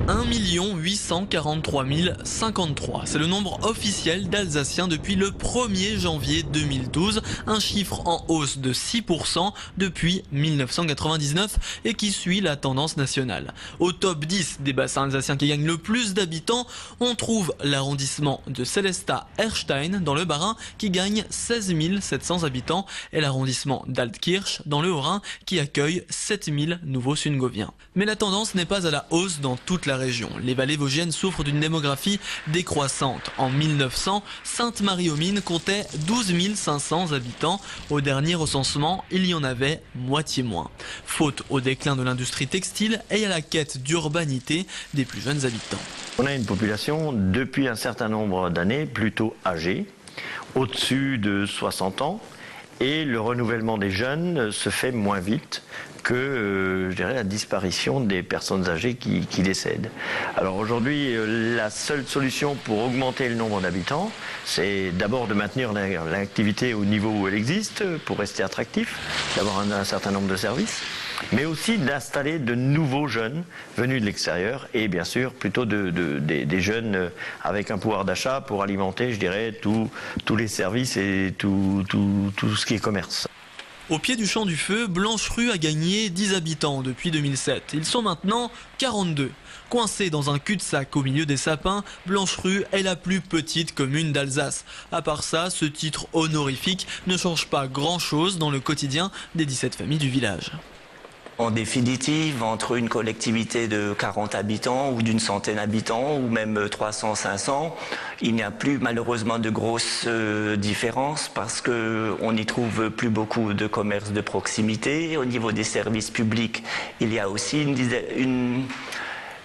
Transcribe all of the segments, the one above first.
1 843 053. C'est le nombre officiel d'Alsaciens depuis le 1er janvier 2012, un chiffre en hausse de 6% depuis 1999 et qui suit la tendance nationale. Au top 10 des bassins alsaciens qui gagnent le plus d'habitants, on trouve l'arrondissement de Sélestat-Erstein dans le Bas-Rhin qui gagne 16 700 habitants et l'arrondissement d'Altkirch dans le Haut-Rhin qui accueille 7 000 nouveaux Sungoviens. Mais la tendance n'est pas à la hausse dans toute la région. Les vallées vosgiennes souffrent d'une démographie décroissante. En 1900, Sainte-Marie-aux-Mines comptait 12 500 habitants. Au dernier recensement, il y en avait moitié moins. Faute au déclin de l'industrie textile et à la quête d'urbanité des plus jeunes habitants. On a une population depuis un certain nombre d'années plutôt âgée, au-dessus de 60 ans, et le renouvellement des jeunes se fait moins vite que je dirais, la disparition des personnes âgées qui décèdent. Alors aujourd'hui, la seule solution pour augmenter le nombre d'habitants, c'est d'abord de maintenir l'activité au niveau où elle existe, pour rester attractif, d'avoir un certain nombre de services, mais aussi d'installer de nouveaux jeunes venus de l'extérieur et bien sûr plutôt des jeunes avec un pouvoir d'achat pour alimenter, je dirais, tous les services et tout ce qui est commerce. Au pied du Champ du Feu, Blancherue a gagné 10 habitants depuis 2007. Ils sont maintenant 42. Coincée dans un cul-de-sac au milieu des sapins, Blancherue est la plus petite commune d'Alsace. À part ça, ce titre honorifique ne change pas grand-chose dans le quotidien des 17 familles du village. En définitive, entre une collectivité de 40 habitants ou d'une centaine d'habitants ou même 300, 500, il n'y a plus malheureusement de grosses différences parce qu'on n'y trouve plus beaucoup de commerces de proximité. Au niveau des services publics, il y a aussi une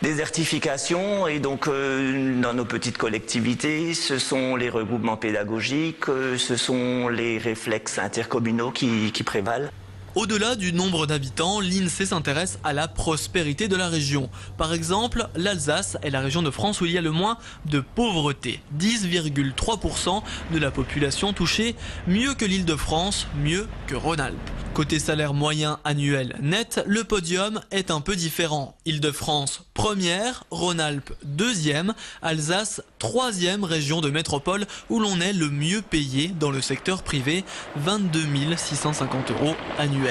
désertification et donc dans nos petites collectivités, ce sont les regroupements pédagogiques, ce sont les réflexes intercommunaux qui prévalent. Au-delà du nombre d'habitants, l'INSEE s'intéresse à la prospérité de la région. Par exemple, l'Alsace est la région de France où il y a le moins de pauvreté. 10,3% de la population touchée, mieux que l'Île-de-France, mieux que Rhône-Alpes. Côté salaire moyen annuel net, le podium est un peu différent. Île-de-France première, Rhône-Alpes deuxième, Alsace troisième région de métropole où l'on est le mieux payé dans le secteur privé, 22 650 € annuels.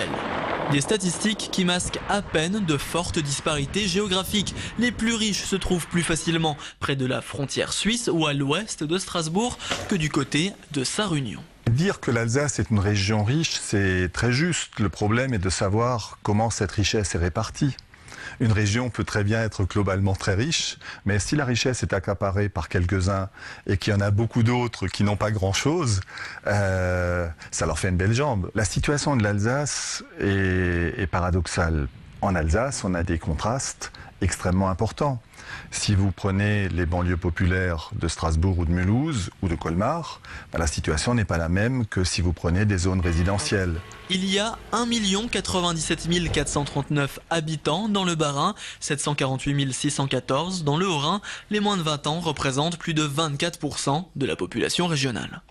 Des statistiques qui masquent à peine de fortes disparités géographiques. Les plus riches se trouvent plus facilement près de la frontière suisse ou à l'ouest de Strasbourg que du côté de Sarre-Union. Dire que l'Alsace est une région riche, c'est très juste. Le problème est de savoir comment cette richesse est répartie. Une région peut très bien être globalement très riche, mais si la richesse est accaparée par quelques-uns et qu'il y en a beaucoup d'autres qui n'ont pas grand-chose, ça leur fait une belle jambe. La situation de l'Alsace est paradoxale. En Alsace, on a des contrastes extrêmement importants. Si vous prenez les banlieues populaires de Strasbourg ou de Mulhouse ou de Colmar, la situation n'est pas la même que si vous prenez des zones résidentielles. Il y a 1 97 439 habitants dans le Bas-Rhin, 748 614 dans le Haut-Rhin. Les moins de 20 ans représentent plus de 24% de la population régionale.